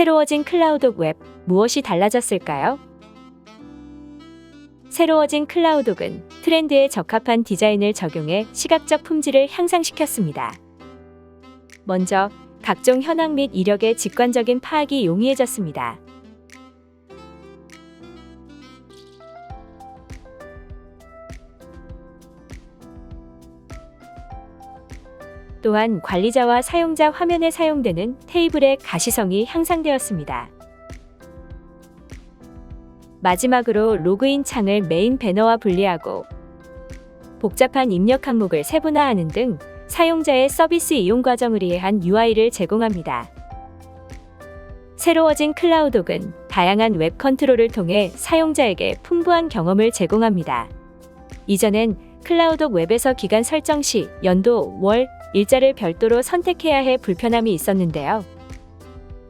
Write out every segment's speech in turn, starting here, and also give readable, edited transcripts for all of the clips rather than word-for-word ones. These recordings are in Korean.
새로워진 클라우독 웹, 무엇이 달라졌을까요? 새로워진 클라우독은 트렌드에 적합한 디자인을 적용해 시각적 품질을 향상시켰습니다. 먼저, 각종 현황 및 이력의 직관적인 파악이 용이해졌습니다. 또한 관리자와 사용자 화면에 사용되는 테이블의 가시성이 향상되었습니다. 마지막으로 로그인 창을 메인 배너와 분리하고 복잡한 입력 항목을 세분화하는 등 사용자의 서비스 이용 과정을 이해한 UI를 제공합니다. 새로워진 클라우독은 다양한 웹 컨트롤을 통해 사용자에게 풍부한 경험을 제공합니다. 이전엔 클라우독 웹에서 기간 설정 시 연도, 월, 일자를 별도로 선택해야 해 불편함이 있었는데요.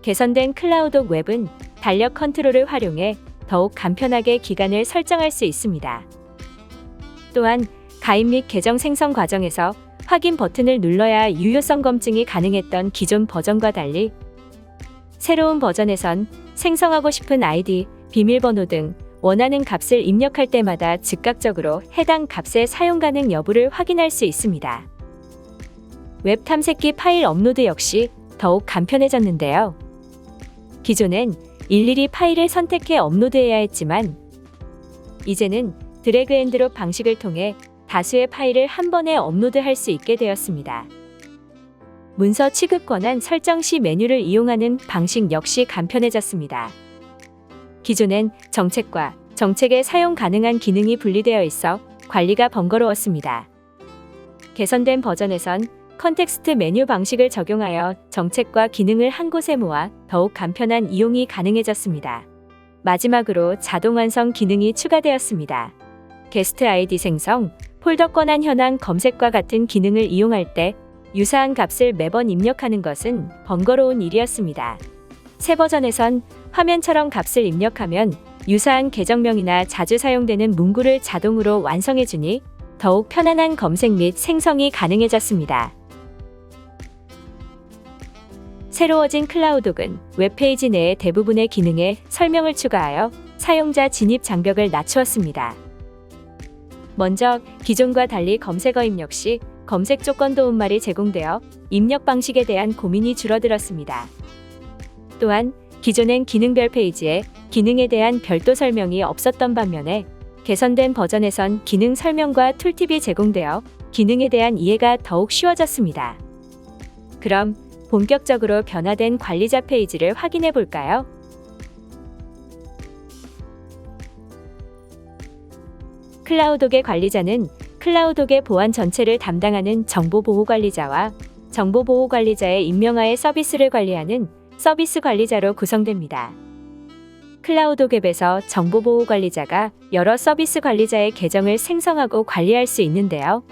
개선된 클라우독 웹은 달력 컨트롤을 활용해 더욱 간편하게 기간을 설정할 수 있습니다. 또한 가입 및 계정 생성 과정에서 확인 버튼을 눌러야 유효성 검증이 가능했던 기존 버전과 달리 새로운 버전에선 생성하고 싶은 아이디, 비밀번호 등 원하는 값을 입력할 때마다 즉각적으로 해당 값의 사용 가능 여부를 확인할 수 있습니다. 웹 탐색기 파일 업로드 역시 더욱 간편해졌는데요. 기존엔 일일이 파일을 선택해 업로드해야 했지만 이제는 드래그 앤 드롭 방식을 통해 다수의 파일을 한 번에 업로드할 수 있게 되었습니다. 문서 취급 권한 설정 시 메뉴를 이용하는 방식 역시 간편해졌습니다. 기존엔 정책과 정책에 사용 가능한 기능이 분리되어 있어 관리가 번거로웠습니다. 개선된 버전에선 컨텍스트 메뉴 방식을 적용하여 정책과 기능을 한 곳에 모아 더욱 간편한 이용이 가능해졌습니다. 마지막으로 자동 완성 기능이 추가되었습니다. 게스트 아이디 생성, 폴더 권한 현황 검색과 같은 기능을 이용할 때 유사한 값을 매번 입력하는 것은 번거로운 일이었습니다. 새 버전에선 화면처럼 값을 입력하면 유사한 계정명이나 자주 사용되는 문구를 자동으로 완성해주니 더욱 편안한 검색 및 생성이 가능해졌습니다. 새로워진 클라우독은 웹페이지 내의 대부분의 기능에 설명을 추가하여 사용자 진입 장벽을 낮추었습니다. 먼저 기존과 달리 검색어 입력 시 검색 조건 도움말이 제공되어 입력 방식에 대한 고민이 줄어들었습니다. 또한 기존엔 기능별 페이지에 기능에 대한 별도 설명이 없었던 반면에 개선된 버전에선 기능 설명과 툴팁이 제공되어 기능에 대한 이해가 더욱 쉬워졌습니다. 그럼 본격적으로 변화된 관리자 페이지를 확인해 볼까요? 클라우독의 관리자는 클라우독의 보안 전체를 담당하는 정보보호관리자와 정보보호관리자의 임명하에 서비스를 관리하는 서비스 관리자로 구성됩니다. 클라우독 앱에서 정보보호관리자가 여러 서비스 관리자의 계정을 생성하고 관리할 수 있는데요.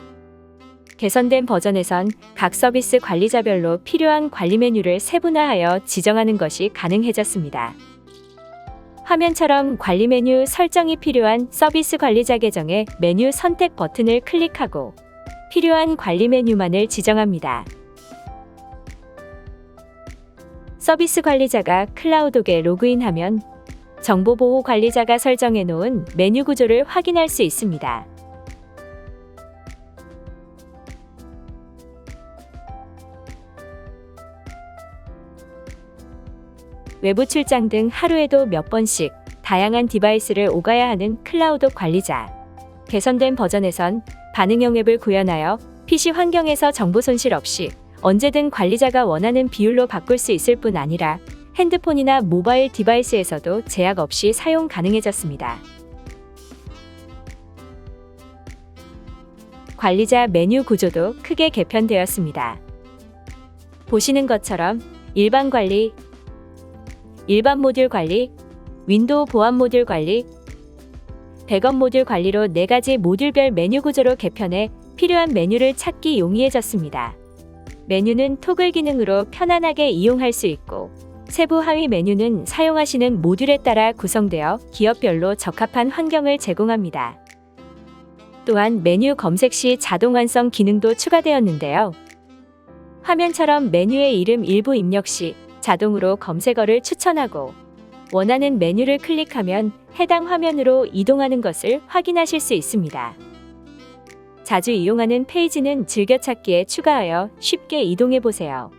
개선된 버전에선 각 서비스 관리자별로 필요한 관리 메뉴를 세분화하여 지정하는 것이 가능해졌습니다. 화면처럼 관리 메뉴 설정이 필요한 서비스 관리자 계정의 메뉴 선택 버튼을 클릭하고 필요한 관리 메뉴만을 지정합니다. 서비스 관리자가 클라우독에 로그인하면 정보보호 관리자가 설정해 놓은 메뉴 구조를 확인할 수 있습니다. 외부 출장 등 하루에도 몇 번씩 다양한 디바이스를 오가야 하는 클라우독 관리자. 개선된 버전에선 반응형 앱을 구현하여 PC 환경에서 정보 손실 없이 언제든 관리자가 원하는 비율로 바꿀 수 있을 뿐 아니라 핸드폰이나 모바일 디바이스에서도 제약 없이 사용 가능해졌습니다. 관리자 메뉴 구조도 크게 개편되었습니다. 보시는 것처럼 일반 관리, 일반 모듈 관리, 윈도우 보안 모듈 관리, 백업 모듈 관리로 4가지 모듈별 메뉴 구조로 개편해 필요한 메뉴를 찾기 용이해졌습니다. 메뉴는 토글 기능으로 편안하게 이용할 수 있고 세부 하위 메뉴는 사용하시는 모듈에 따라 구성되어 기업별로 적합한 환경을 제공합니다. 또한 메뉴 검색 시 자동 완성 기능도 추가되었는데요. 화면처럼 메뉴의 이름 일부 입력 시 자동으로 검색어를 추천하고 원하는 메뉴를 클릭하면 해당 화면으로 이동하는 것을 확인하실 수 있습니다. 자주 이용하는 페이지는 즐겨찾기에 추가하여 쉽게 이동해 보세요.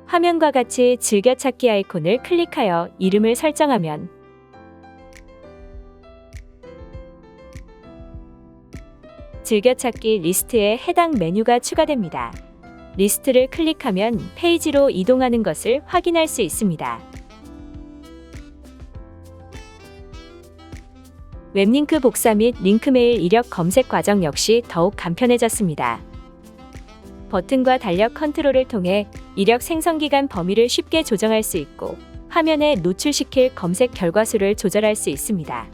화면과 같이 즐겨찾기 아이콘을 클릭하여 이름을 설정하면 즐겨찾기 리스트에 해당 메뉴가 추가됩니다. 리스트를 클릭하면 페이지로 이동하는 것을 확인할 수 있습니다. 웹링크 복사 및 링크메일 이력 검색 과정 역시 더욱 간편해졌습니다. 버튼과 달력 컨트롤을 통해 이력 생성 기간 범위를 쉽게 조정할 수 있고 화면에 노출시킬 검색 결과 수를 조절할 수 있습니다.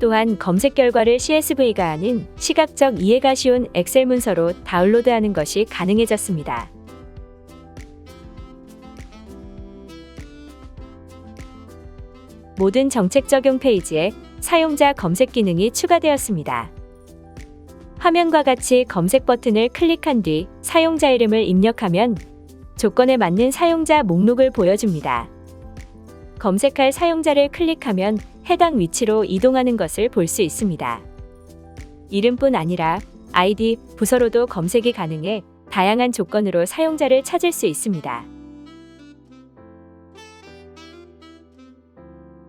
또한 검색 결과를 CSV가 아닌 시각적 이해가 쉬운 엑셀 문서로 다운로드하는 것이 가능해졌습니다. 모든 정책 적용 페이지에 사용자 검색 기능이 추가되었습니다. 화면과 같이 검색 버튼을 클릭한 뒤 사용자 이름을 입력하면 조건에 맞는 사용자 목록을 보여줍니다. 검색할 사용자를 클릭하면 해당 위치로 이동하는 것을 볼 수 있습니다. 이름뿐 아니라 아이디, 부서로도 검색이 가능해 다양한 조건으로 사용자를 찾을 수 있습니다.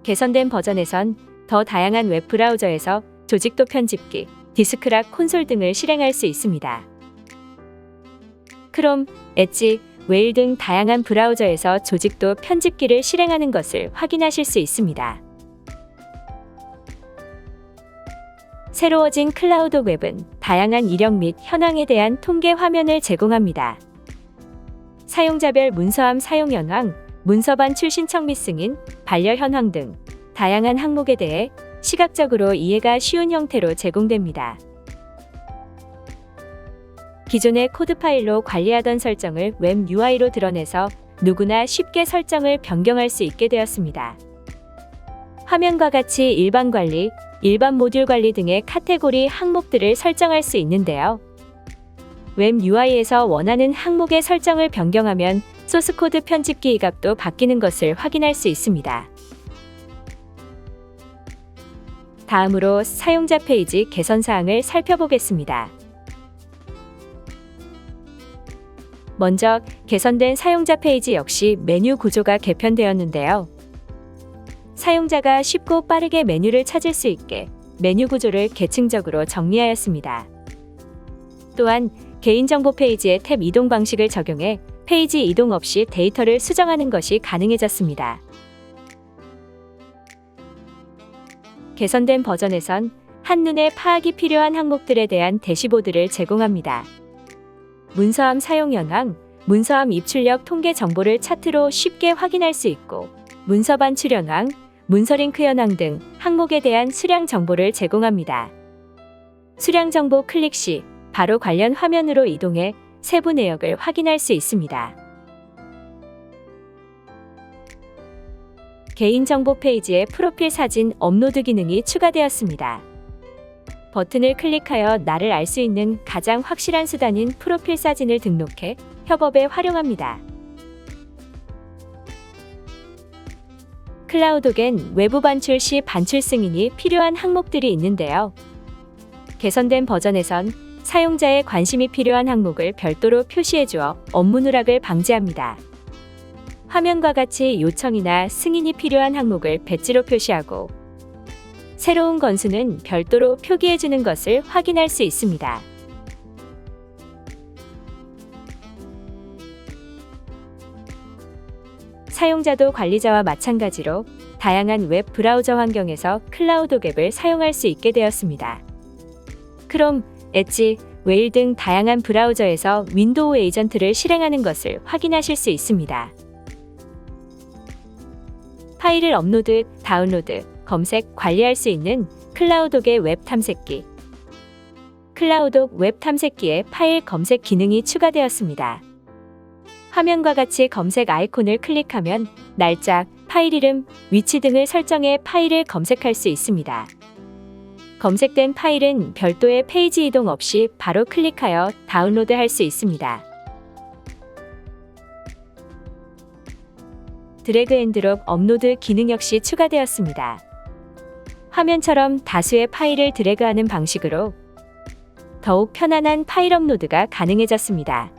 개선된 버전에선 더 다양한 웹 브라우저에서 조직도 편집기, 디스크락 콘솔 등을 실행할 수 있습니다. 크롬, 엣지, 웨일 등 다양한 브라우저에서 조직도 편집기를 실행하는 것을 확인하실 수 있습니다. 새로워진 클라우드 웹은 다양한 이력 및 현황에 대한 통계 화면을 제공합니다. 사용자별 문서함 사용 현황, 문서반 출신청 및 승인, 반려 현황 등 다양한 항목에 대해 시각적으로 이해가 쉬운 형태로 제공됩니다. 기존의 코드 파일로 관리하던 설정을 웹 UI로 드러내서 누구나 쉽게 설정을 변경할 수 있게 되었습니다. 화면과 같이 일반 관리, 일반 모듈 관리 등의 카테고리 항목들을 설정할 수 있는데요. 웹 UI에서 원하는 항목의 설정을 변경하면 소스코드 편집기 이갑도 바뀌는 것을 확인할 수 있습니다. 다음으로 사용자 페이지 개선 사항을 살펴보겠습니다. 먼저 개선된 사용자 페이지 역시 메뉴 구조가 개편되었는데요. 사용자가 쉽고 빠르게 메뉴를 찾을 수 있게 메뉴 구조를 계층적으로 정리하였습니다. 또한 개인정보 페이지의 탭 이동 방식을 적용해 페이지 이동 없이 데이터를 수정하는 것이 가능해졌습니다. 개선된 버전에선 한눈에 파악이 필요한 항목들에 대한 대시보드를 제공합니다. 문서함 사용 현황, 문서함 입출력 통계 정보를 차트로 쉽게 확인할 수 있고 문서반 출현황, 문서 링크 현황 등 항목에 대한 수량 정보를 제공합니다. 수량 정보 클릭 시 바로 관련 화면으로 이동해 세부 내역을 확인할 수 있습니다. 개인정보 페이지에 프로필 사진 업로드 기능이 추가되었습니다. 버튼을 클릭하여 나를 알 수 있는 가장 확실한 수단인 프로필 사진을 등록해 협업에 활용합니다. 클라우독엔 외부 반출 시 반출 승인이 필요한 항목들이 있는데요. 개선된 버전에선 사용자의 관심이 필요한 항목을 별도로 표시해주어 업무 누락을 방지합니다. 화면과 같이 요청이나 승인이 필요한 항목을 배지로 표시하고 새로운 건수는 별도로 표기해주는 것을 확인할 수 있습니다. 사용자도 관리자와 마찬가지로 다양한 웹 브라우저 환경에서 클라우드 웹을 사용할 수 있게 되었습니다. 크롬, 엣지, 웨일 등 다양한 브라우저에서 윈도우 에이전트를 실행하는 것을 확인하실 수 있습니다. 파일을 업로드, 다운로드, 검색, 관리할 수 있는 클라우독의 웹 탐색기. 클라우독 웹 탐색기에 파일 검색 기능이 추가되었습니다. 화면과 같이 검색 아이콘을 클릭하면 날짜, 파일 이름, 위치 등을 설정해 파일을 검색할 수 있습니다. 검색된 파일은 별도의 페이지 이동 없이 바로 클릭하여 다운로드할 수 있습니다. 드래그 앤 드롭 업로드 기능 역시 추가되었습니다. 화면처럼 다수의 파일을 드래그하는 방식으로 더욱 편안한 파일 업로드가 가능해졌습니다.